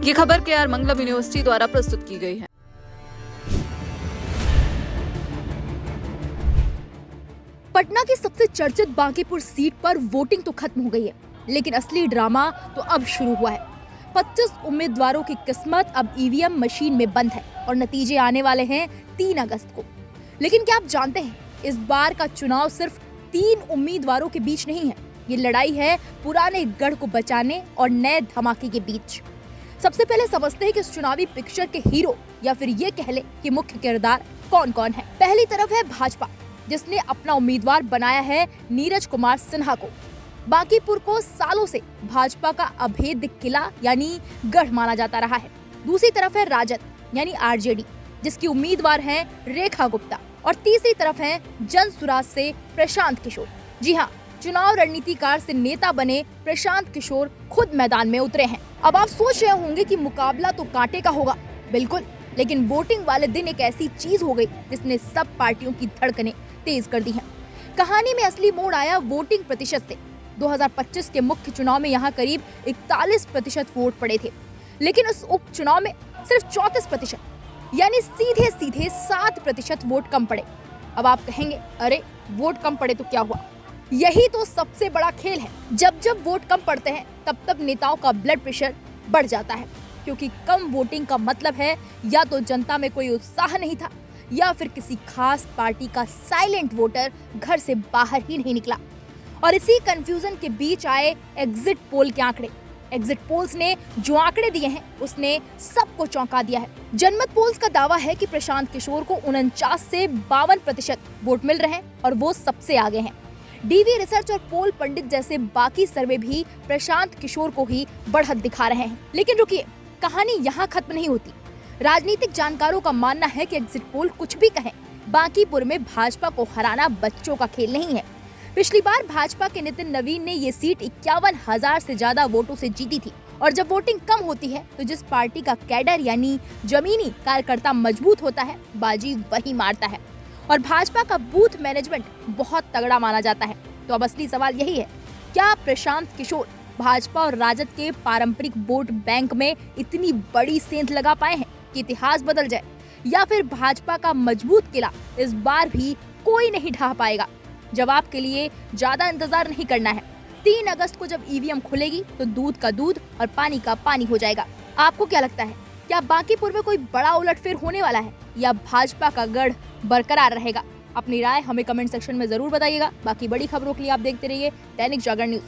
ये खबर KR मंगलम university द्वारा प्रस्तुत की गई है। पटना की सबसे चर्चित बांकीपुर सीट पर वोटिंग तो खत्म हो गई है, लेकिन असली ड्रामा तो अब शुरू हुआ है। 25 उम्मीदवारों की किस्मत अब ईवीएम मशीन में बंद है और नतीजे आने वाले हैं 3 अगस्त को। लेकिन क्या आप जानते हैं, इस बार का चुनाव सिर्फ 3 उम्मीदवारों के बीच नहीं है। ये लड़ाई है पुराने गढ़ को बचाने और नए धमाके के बीच। सबसे पहले समझते हैं कि इस चुनावी पिक्चर के हीरो या फिर ये कह ले कि मुख्य किरदार कौन कौन है। पहली तरफ है भाजपा, जिसने अपना उम्मीदवार बनाया है नीरज कुमार सिन्हा को। बांकीपुर को सालों से भाजपा का अभेद्य किला यानी गढ़ माना जाता रहा है। दूसरी तरफ है राजद यानी आरजेडी, जिसकी उम्मीदवार हैं रेखा गुप्ता। और तीसरी तरफ है जन सुराज से प्रशांत किशोर। जी हाँ, चुनाव रणनीतिकार से नेता बने प्रशांत किशोर खुद मैदान में उतरे हैं। अब आप सोच रहे होंगे कि मुकाबला तो कांटे का होगा। बिल्कुल, लेकिन वोटिंग वाले दिन एक ऐसी चीज हो गई जिसने सब पार्टियों की धड़कनें तेज कर दी हैं। कहानी में असली मोड़ आया वोटिंग प्रतिशत से। 2025 के मुख्य चुनाव में यहाँ करीब 41% वोट पड़े थे, लेकिन उस उपचुनाव में सिर्फ 34%, यानी सीधे सीधे 7% वोट कम पड़े। अब आप कहेंगे, अरे वोट कम पड़े तो क्या हुआ? यही तो सबसे बड़ा खेल है। जब जब वोट कम पड़ते हैं तब तब नेताओं का ब्लड प्रेशर बढ़ जाता है, क्योंकि कम वोटिंग का मतलब है या तो जनता में कोई उत्साह नहीं था या फिर किसी खास पार्टी का साइलेंट वोटर घर से बाहर ही नहीं निकला। और इसी कंफ्यूजन के बीच आए एग्जिट पोल के आंकड़े। एग्जिट पोल्स ने जो आंकड़े दिए हैं उसने सबको चौंका दिया है। जनमत पोल्स का दावा है कि प्रशांत किशोर को 49 से 52% वोट मिल रहे हैं और वो सबसे आगे हैं। डीवी रिसर्च और पोल पंडित जैसे बाकी सर्वे भी प्रशांत किशोर को ही बढ़त दिखा रहे हैं। लेकिन रुकिए, कहानी यहाँ खत्म नहीं होती। राजनीतिक जानकारों का मानना है कि एग्जिट पोल कुछ भी कहें, बांकीपुर में भाजपा को हराना बच्चों का खेल नहीं है। पिछली बार भाजपा के नितिन नवीन ने ये सीट 51,000 से ज्यादा वोटों से जीती थी। और जब वोटिंग कम होती है तो जिस पार्टी का कैडर यानी जमीनी कार्यकर्ता मजबूत होता है, बाजी वही मारता है। और भाजपा का बूथ मैनेजमेंट बहुत तगड़ा माना जाता है। तो अब असली सवाल यही है, क्या प्रशांत किशोर भाजपा और राजद के पारंपरिक वोट बैंक में इतनी बड़ी सेंध लगा पाए हैं कि इतिहास बदल जाए, या फिर भाजपा का मजबूत किला इस बार भी कोई नहीं ढा पाएगा? जवाब के लिए ज्यादा इंतजार नहीं करना है। 3 अगस्त को जब ईवीएम खुलेगी तो दूध का दूध और पानी का पानी हो जाएगा। आपको क्या लगता है, क्या बांकीपुर में कोई बड़ा उलटफेर होने वाला है या भाजपा का गढ़ बरकरार रहेगा? अपनी राय हमें कमेंट सेक्शन में जरूर बताइएगा। बाकी बड़ी खबरों के लिए आप देखते रहिए दैनिक जागरण न्यूज।